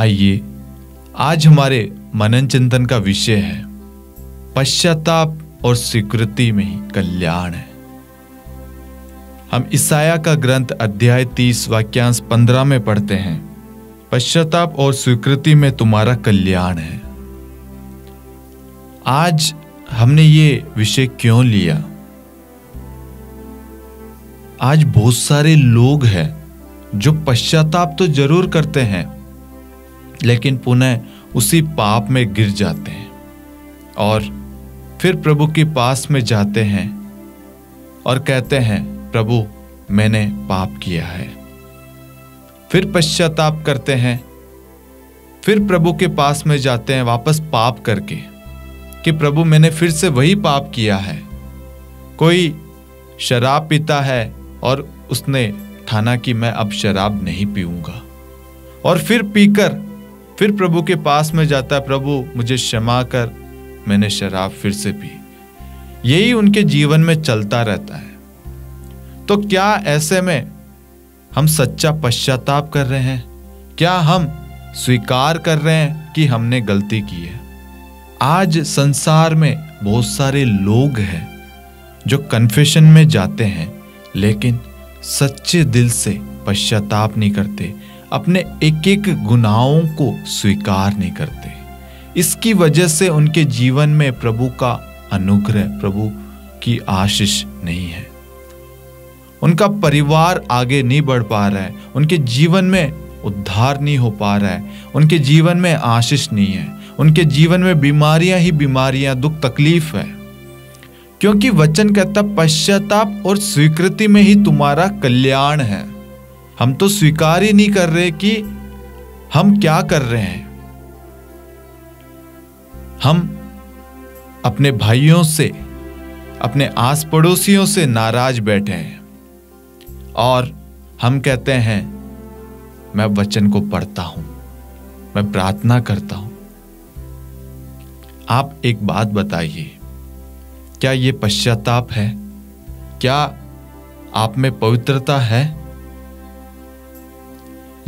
आइए, आज हमारे मनन चिंतन का विषय है पश्चाताप और स्वीकृति में ही कल्याण है। हम इसाया का ग्रंथ अध्याय 30 वाक्यांश 15 में पढ़ते हैं, पश्चाताप और स्वीकृति में तुम्हारा कल्याण है। आज हमने ये विषय क्यों लिया? आज बहुत सारे लोग हैं जो पश्चाताप तो जरूर करते हैं, लेकिन पुनः उसी पाप में गिर जाते हैं और फिर प्रभु के पास में जाते हैं और कहते हैं, प्रभु मैंने पाप किया है। फिर पश्चाताप करते हैं, फिर प्रभु के पास में जाते हैं वापस पाप करके कि प्रभु मैंने फिर से वही पाप किया है। कोई शराब पीता है और उसने ठाना कि मैं अब शराब नहीं पीऊंगा, और फिर पीकर फिर प्रभु के पास में जाता है, प्रभु मुझे क्षमा कर, मैंने शराब फिर से पी। यही उनके जीवन में चलता रहता है। तो क्या ऐसे में हम सच्चा पश्चाताप कर रहे हैं? क्या हम स्वीकार कर रहे हैं कि हमने गलती की है? आज संसार में बहुत सारे लोग हैं जो कन्फेशन में जाते हैं, लेकिन सच्चे दिल से पश्चाताप नहीं करते, अपने एक एक गुनाहों को स्वीकार नहीं करते। इसकी वजह से उनके जीवन में प्रभु का अनुग्रह, प्रभु की आशीष नहीं है। उनका परिवार आगे नहीं बढ़ पा रहा है, उनके जीवन में उद्धार नहीं हो पा रहा है, उनके जीवन में आशीष नहीं है, उनके जीवन में बीमारियां ही बीमारियां, दुख तकलीफ है। क्योंकि वचन कहता पश्चाताप और स्वीकृति में ही तुम्हारा कल्याण है। हम तो स्वीकार ही नहीं कर रहे कि हम क्या कर रहे हैं। हम अपने भाइयों से, अपने आस पड़ोसियों से नाराज बैठे हैं और हम कहते हैं मैं वचन को पढ़ता हूं, मैं प्रार्थना करता हूं। आप एक बात बताइए, क्या ये पश्चाताप है? क्या आप में पवित्रता है?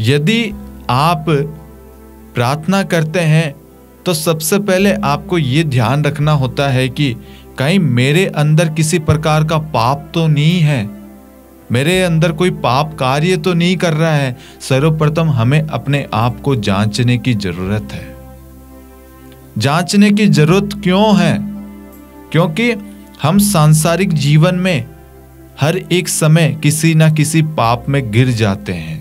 यदि आप प्रार्थना करते हैं तो सबसे पहले आपको ये ध्यान रखना होता है कि कहीं मेरे अंदर किसी प्रकार का पाप तो नहीं है, मेरे अंदर कोई पाप कार्य तो नहीं कर रहा है। सर्वप्रथम हमें अपने आप को जांचने की जरूरत है। जांचने की जरूरत क्यों है? क्योंकि हम सांसारिक जीवन में हर एक समय किसी ना किसी पाप में गिर जाते हैं।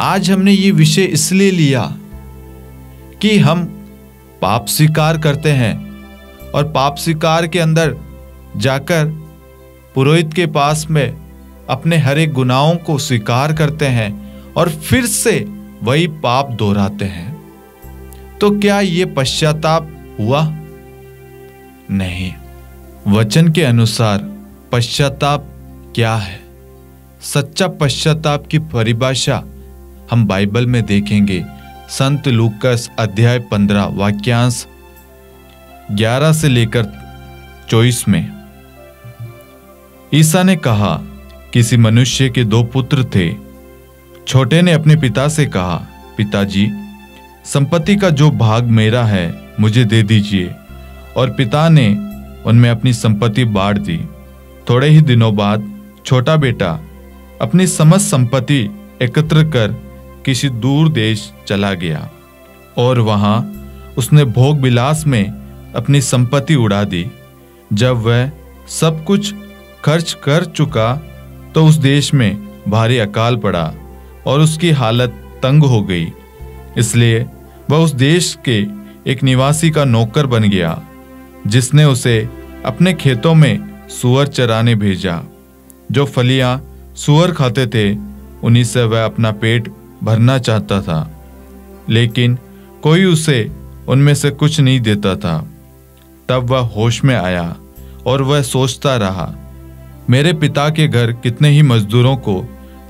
आज हमने ये विषय इसलिए लिया कि हम पाप स्वीकार करते हैं और पाप स्वीकार के अंदर जाकर पुरोहित के पास में अपने हर एक गुनाहों को स्वीकार करते हैं और फिर से वही पाप दोहराते हैं। तो क्या ये पश्चाताप हुआ? नहीं। वचन के अनुसार पश्चाताप क्या है? सच्चा पश्चाताप की परिभाषा हम बाइबल में देखेंगे। संत लूकास अध्याय 15 वाक्यांश 11 से लेकर 24 में ईसा ने कहा, किसी मनुष्य के 2 पुत्र थे। छोटे ने अपने पिता से कहा, पिताजी संपत्ति का जो भाग मेरा है मुझे दे दीजिए। और पिता ने उनमें अपनी संपत्ति बांट दी। थोड़े ही दिनों बाद छोटा बेटा अपनी समस्त संपत्ति एकत्र कर किसी दूर देश चला गया और वहां उसने भोग विलास में अपनी संपत्ति उड़ा दी। जब वह सब कुछ खर्च कर चुका तो उस देश में भारी अकाल पड़ा और उसकी हालत तंग हो गई। इसलिए वह उस देश के एक निवासी का नौकर बन गया, जिसने उसे अपने खेतों में सूअर चराने भेजा। जो फलियां सूअर खाते थे उन्हीं से वह अपना पेट भरना चाहता था, लेकिन कोई उसे उनमें से कुछ नहीं देता था। तब वह होश में आया और वह सोचता रहा, मेरे पिता के घर कितने ही मजदूरों को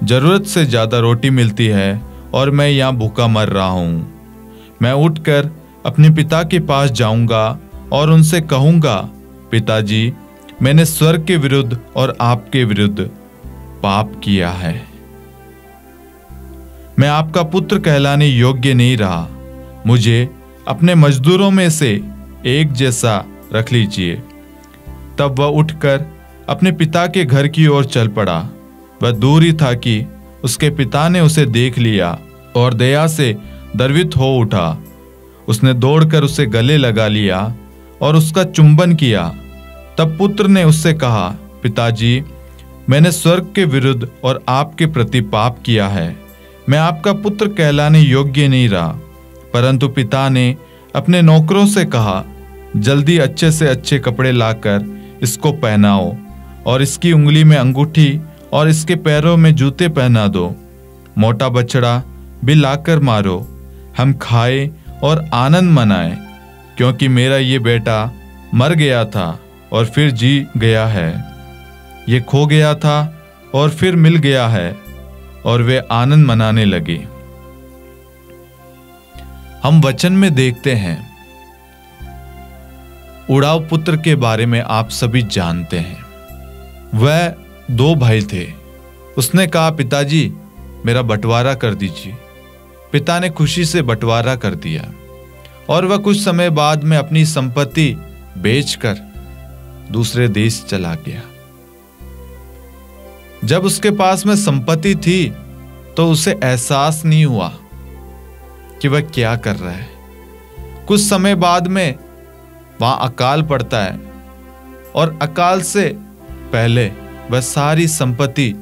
जरूरत से ज्यादा रोटी मिलती है और मैं यहाँ भूखा मर रहा हूँ। मैं उठकर अपने पिता के पास जाऊंगा और उनसे कहूंगा, पिताजी मैंने स्वर्ग के विरुद्ध और आपके विरुद्ध पाप किया है। मैं आपका पुत्र कहलाने योग्य नहीं रहा, मुझे अपने मजदूरों में से एक जैसा रख लीजिए। तब वह उठकर अपने पिता के घर की ओर चल पड़ा। वह दूर ही था कि उसके पिता ने उसे देख लिया और दया से द्रवित हो उठा। उसने दौड़कर उसे गले लगा लिया और उसका चुंबन किया। तब पुत्र ने उससे कहा, पिताजी, मैंने स्वर्ग के विरुद्ध और आपके प्रति पाप किया है। मैं आपका पुत्र कहलाने योग्य नहीं रहा। परंतु पिता ने अपने नौकरों से कहा, जल्दी अच्छे से अच्छे कपड़े लाकर इसको पहनाओ और इसकी उंगली में अंगूठी और इसके पैरों में जूते पहना दो। मोटा बछड़ा भी लाकर मारो, हम खाए और आनंद मनाएं, क्योंकि मेरा ये बेटा मर गया था और फिर जी गया है, ये खो गया था और फिर मिल गया है। और वे आनंद मनाने लगे। हम वचन में देखते हैं, उड़ाव पुत्र के बारे में आप सभी जानते हैं। वह 2 भाई थे। उसने कहा, पिताजी, मेरा बंटवारा कर दीजिए। पिता ने खुशी से बंटवारा कर दिया और वह कुछ समय बाद में अपनी संपत्ति बेचकर दूसरे देश चला गया। जब उसके पास में संपत्ति थी तो उसे एहसास नहीं हुआ कि वह क्या कर रहा है। कुछ समय बाद में वहां अकाल पड़ता है और अकाल से पहले वह सारी संपत्ति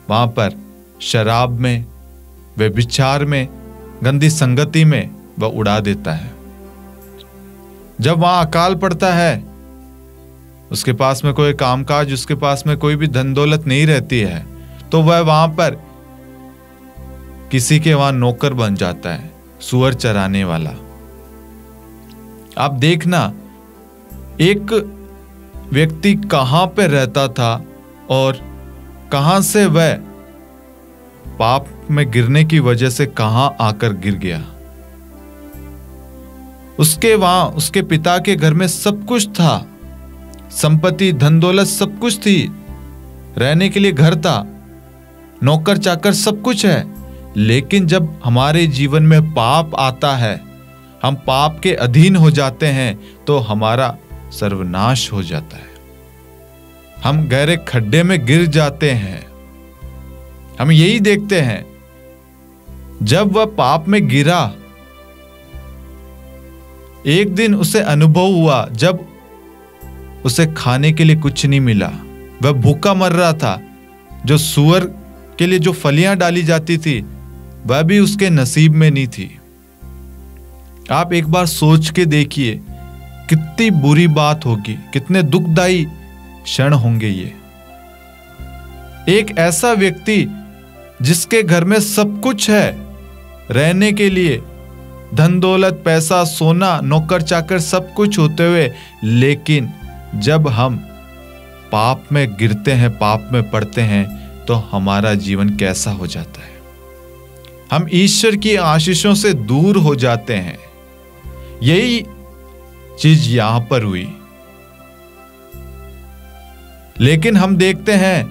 वहां पर शराब में, व्यभिचार में, गंदी संगति में वह उड़ा देता है। जब वहां अकाल पड़ता है, उसके पास में कोई कामकाज, उसके पास में कोई भी धन दौलत नहीं रहती है, तो वह वहां पर किसी के वहां नौकर बन जाता है, सुअर चराने वाला। आप देखना, एक व्यक्ति कहां पे रहता था और कहां से वह पाप में गिरने की वजह से कहां आकर गिर गया। उसके वहां उसके पिता के घर में सब कुछ था, संपत्ति, धन दौलत सब कुछ थी, रहने के लिए घर था, नौकर चाकर सब कुछ है। लेकिन जब हमारे जीवन में पाप आता है, हम पाप के अधीन हो जाते हैं, तो हमारा सर्वनाश हो जाता है। हम गहरे खड्डे में गिर जाते हैं। हम यही देखते हैं, जब वह पाप में गिरा, एक दिन उसे अनुभव हुआ जब उसे खाने के लिए कुछ नहीं मिला। वह भूखा मर रहा था। जो सूअर के लिए जो फलियां डाली जाती थी, वह भी उसके नसीब में नहीं थी। आप एक बार सोच के देखिए, कितनी बुरी बात होगी, कितने दुखदाई क्षण होंगे ये। एक ऐसा व्यक्ति जिसके घर में सब कुछ है रहने के लिए, धन दौलत, पैसा, सोना, नौकर चाकर सब कुछ होते हुए, लेकिन जब हम पाप में गिरते हैं, पाप में पड़ते हैं, तो हमारा जीवन कैसा हो जाता है। हम ईश्वर की आशीषों से दूर हो जाते हैं। यही चीज यहां पर हुई। लेकिन हम देखते हैं,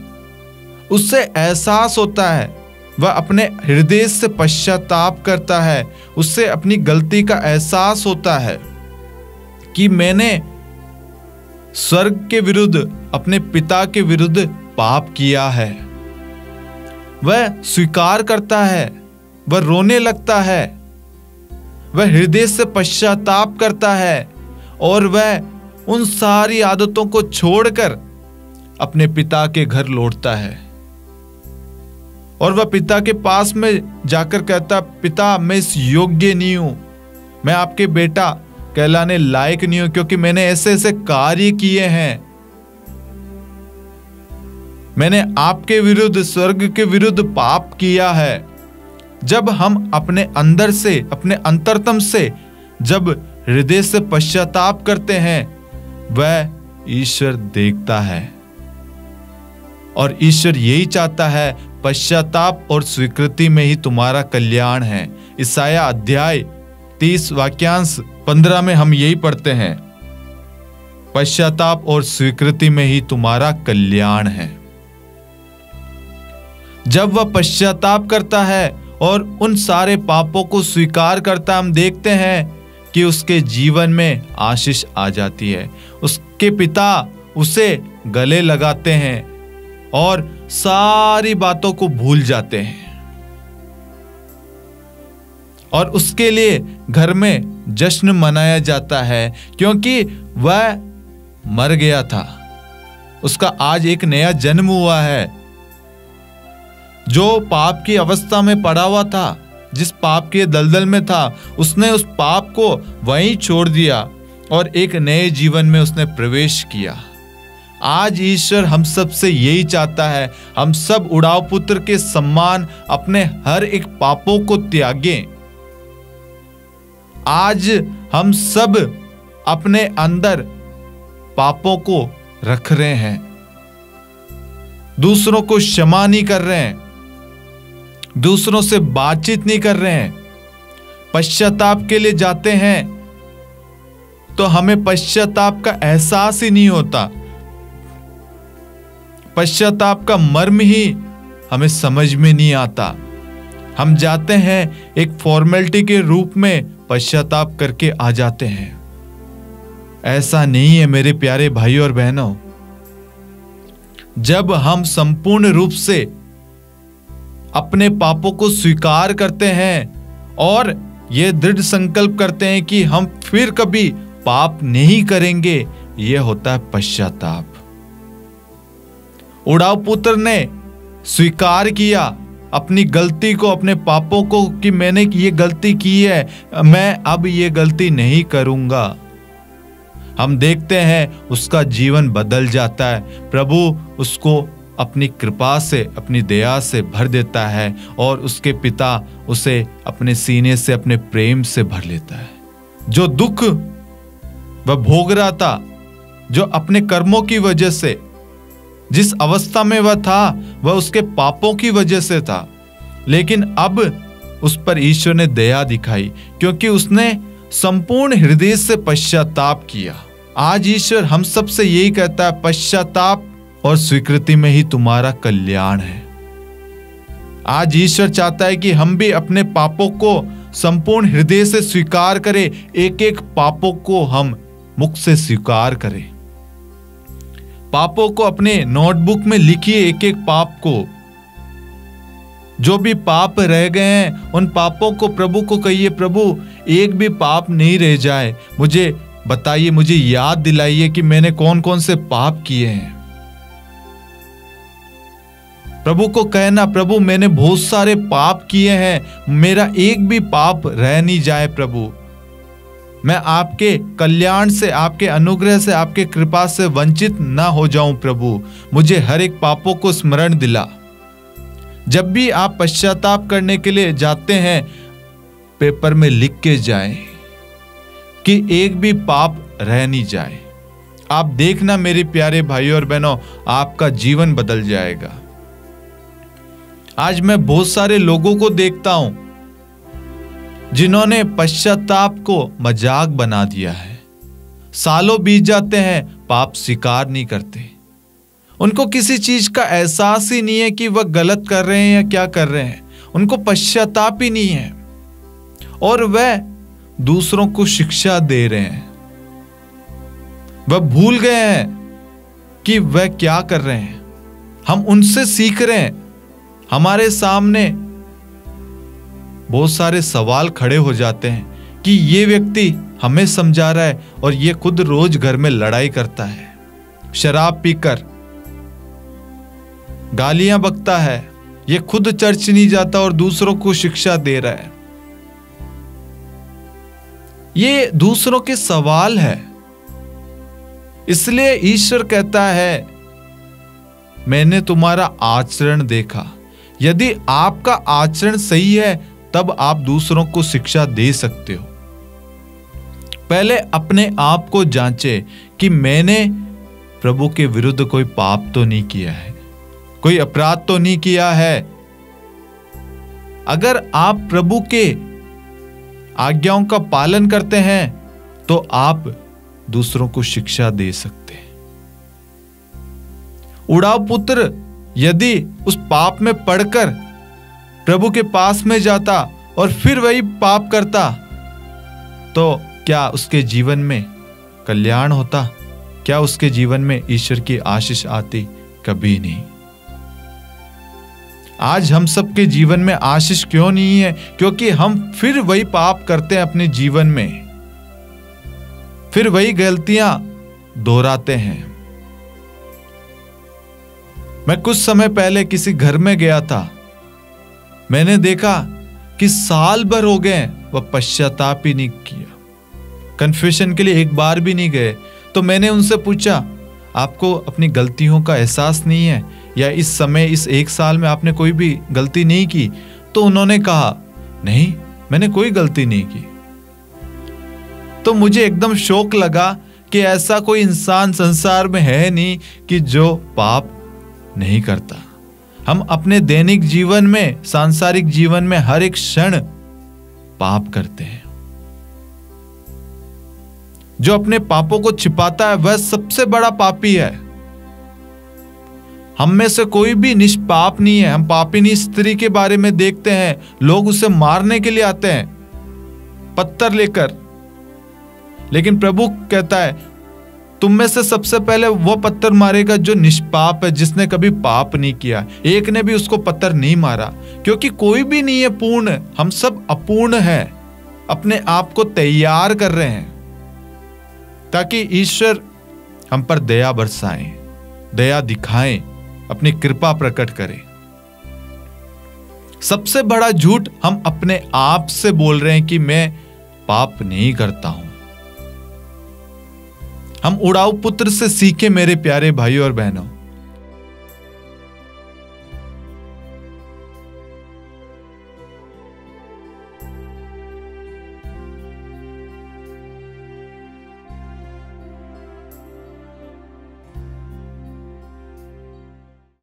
उससे एहसास होता है, वह अपने हृदय से पश्चाताप करता है, उससे अपनी गलती का एहसास होता है कि मैंने स्वर्ग के विरुद्ध, अपने पिता के विरुद्ध पाप किया है। वह स्वीकार करता है, वह रोने लगता है, वह हृदय से पश्चाताप करता है और वह उन सारी आदतों को छोड़कर अपने पिता के घर लौटता है। और वह पिता के पास में जाकर कहता, पिता, मैं इस योग्य नहीं हूं, मैं आपके बेटा कहलाने लायक नहीं हूं, क्योंकि मैंने ऐसे ऐसे कार्य किए हैं, मैंने आपके विरुद्ध, स्वर्ग के विरुद्ध पाप किया है। जब हम अपने अंदर से, अपने अंतरतम से जब हृदय से पश्चाताप करते हैं, वह ईश्वर देखता है और ईश्वर यही चाहता है, पश्चाताप और स्वीकृति में ही तुम्हारा कल्याण है। ईसाया अध्याय 30 वाक्यांश 15 में हम यही पढ़ते हैं, पश्चाताप और स्वीकृति में ही तुम्हारा कल्याण है। जब वह पश्चाताप करता है और उन सारे पापों को स्वीकार करता, हम देखते हैं कि उसके जीवन में आशीष आ जाती है। उसके पिता उसे गले लगाते हैं और सारी बातों को भूल जाते हैं और उसके लिए घर में जश्न मनाया जाता है, क्योंकि वह मर गया था, उसका आज एक नया जन्म हुआ है। जो पाप की अवस्था में पड़ा हुआ था, जिस पाप के दलदल में था, उसने उस पाप को वहीं छोड़ दिया और एक नए जीवन में उसने प्रवेश किया। आज ईश्वर हम सब से यही चाहता है, हम सब उड़ाव पुत्र के सम्मान अपने हर एक पापों को त्यागें। आज हम सब अपने अंदर पापों को रख रहे हैं, दूसरों को क्षमा नहीं कर रहे हैं, दूसरों से बातचीत नहीं कर रहे हैं, पश्चाताप के लिए जाते हैं तो हमें पश्चाताप का एहसास ही नहीं होता, पश्चाताप का मर्म ही हमें समझ में नहीं आता। हम जाते हैं एक फॉर्मेलिटी के रूप में पश्चाताप करके आ जाते हैं। ऐसा नहीं है मेरे प्यारे भाइयों और बहनों। जब हम संपूर्ण रूप से अपने पापों को स्वीकार करते हैं और यह दृढ़ संकल्प करते हैं कि हम फिर कभी पाप नहीं करेंगे, यह होता है पश्चाताप। उड़ाव पुत्र ने स्वीकार किया अपनी गलती को, अपने पापों को, कि मैंने ये गलती की है, मैं अब ये गलती नहीं करूंगा। हम देखते हैं उसका जीवन बदल जाता है, प्रभु उसको अपनी कृपा से, अपनी दया से भर देता है और उसके पिता उसे अपने सीने से, अपने प्रेम से भर लेता है। जो दुख वह भोग रहा था, जो अपने कर्मों की वजह से, जिस अवस्था में वह था, वह उसके पापों की वजह से था, लेकिन अब उस पर ईश्वर ने दया दिखाई क्योंकि उसने संपूर्ण हृदय से पश्चाताप किया। आज ईश्वर हम सब से यही कहता है, पश्चाताप और स्वीकृति में ही तुम्हारा कल्याण है। आज ईश्वर चाहता है कि हम भी अपने पापों को संपूर्ण हृदय से स्वीकार करें, एक एक पापों को हम मुख से स्वीकार करें। पापों को अपने नोटबुक में लिखिए, एक एक पाप को, जो भी पाप रह गए हैं उन पापों को प्रभु को कहिए, प्रभु एक भी पाप नहीं रह जाए, मुझे बताइए, मुझे याद दिलाइए कि मैंने कौन कौन से पाप किए हैं। प्रभु को कहना, प्रभु मैंने बहुत सारे पाप किए हैं, मेरा एक भी पाप रह नहीं जाए प्रभु, मैं आपके कल्याण से, आपके अनुग्रह से, आपके कृपा से वंचित ना हो जाऊं प्रभु, मुझे हर एक पापों को स्मरण दिला। जब भी आप पश्चाताप करने के लिए जाते हैं, पेपर में लिख के जाएं कि एक भी पाप रह नहीं जाए। आप देखना मेरे प्यारे भाइयों और बहनों, आपका जीवन बदल जाएगा। आज मैं बहुत सारे लोगों को देखता हूं जिन्होंने पश्चाताप को मजाक बना दिया है। सालों बीत जाते हैं, पाप स्वीकार नहीं करते। उनको किसी चीज का एहसास ही नहीं है कि वह गलत कर रहे हैं या क्या कर रहे हैं, उनको पश्चाताप ही नहीं है और वह दूसरों को शिक्षा दे रहे हैं। वह भूल गए हैं कि वह क्या कर रहे हैं, हम उनसे सीख रहे हैं। हमारे सामने बहुत सारे सवाल खड़े हो जाते हैं कि ये व्यक्ति हमें समझा रहा है और ये खुद रोज घर में लड़ाई करता है, शराब पीकर गालियां बकता है, ये खुद चर्च नहीं जाता और दूसरों को शिक्षा दे रहा है। ये दूसरों के सवाल है। इसलिए ईश्वर कहता है, मैंने तुम्हारा आचरण देखा। यदि आपका आचरण सही है तब आप दूसरों को शिक्षा दे सकते हो। पहले अपने आप को जांचें कि मैंने प्रभु के विरुद्ध कोई पाप तो नहीं किया है, कोई अपराध तो नहीं किया है। अगर आप प्रभु के आज्ञाओं का पालन करते हैं तो आप दूसरों को शिक्षा दे सकते हैं। उड़ाव पुत्र यदि उस पाप में पड़कर प्रभु के पास में जाता और फिर वही पाप करता, तो क्या उसके जीवन में कल्याण होता? क्या उसके जीवन में ईश्वर की आशीष आती? कभी नहीं। आज हम सबके जीवन में आशीष क्यों नहीं है? क्योंकि हम फिर वही पाप करते हैं अपने जीवन में, फिर वही गलतियां दोहराते हैं। मैं कुछ समय पहले किसी घर में गया था, मैंने देखा कि साल भर हो गए वह पश्चाताप ही नहीं किया, कन्फेशन के लिए एक बार भी नहीं गए। तो मैंने उनसे पूछा, आपको अपनी गलतियों का एहसास नहीं है, या इस समय इस एक साल में आपने कोई भी गलती नहीं की? तो उन्होंने कहा, नहीं, मैंने कोई गलती नहीं की। तो मुझे एकदम शौक लगा कि ऐसा कोई इंसान संसार में है नहीं कि जो पाप नहीं करता। हम अपने दैनिक जीवन में, सांसारिक जीवन में हर एक क्षण पाप करते हैं। जो अपने पापों को छिपाता है वह सबसे बड़ा पापी है। हम में से कोई भी निष्पाप नहीं है। हम पापिनी स्त्री के बारे में देखते हैं, लोग उसे मारने के लिए आते हैं पत्थर लेकर, लेकिन प्रभु कहता है तुम में से सबसे पहले वो पत्थर मारेगा जो निष्पाप है, जिसने कभी पाप नहीं किया। एक ने भी उसको पत्थर नहीं मारा, क्योंकि कोई भी नहीं है पूर्ण। हम सब अपूर्ण हैं, अपने आप को तैयार कर रहे हैं ताकि ईश्वर हम पर दया बरसाएं, दया दिखाएं, अपनी कृपा प्रकट करें। सबसे बड़ा झूठ हम अपने आप से बोल रहे हैं कि मैं पाप नहीं करता हूं। हम उड़ाऊ पुत्र से सीखे मेरे प्यारे भाइयों और बहनों,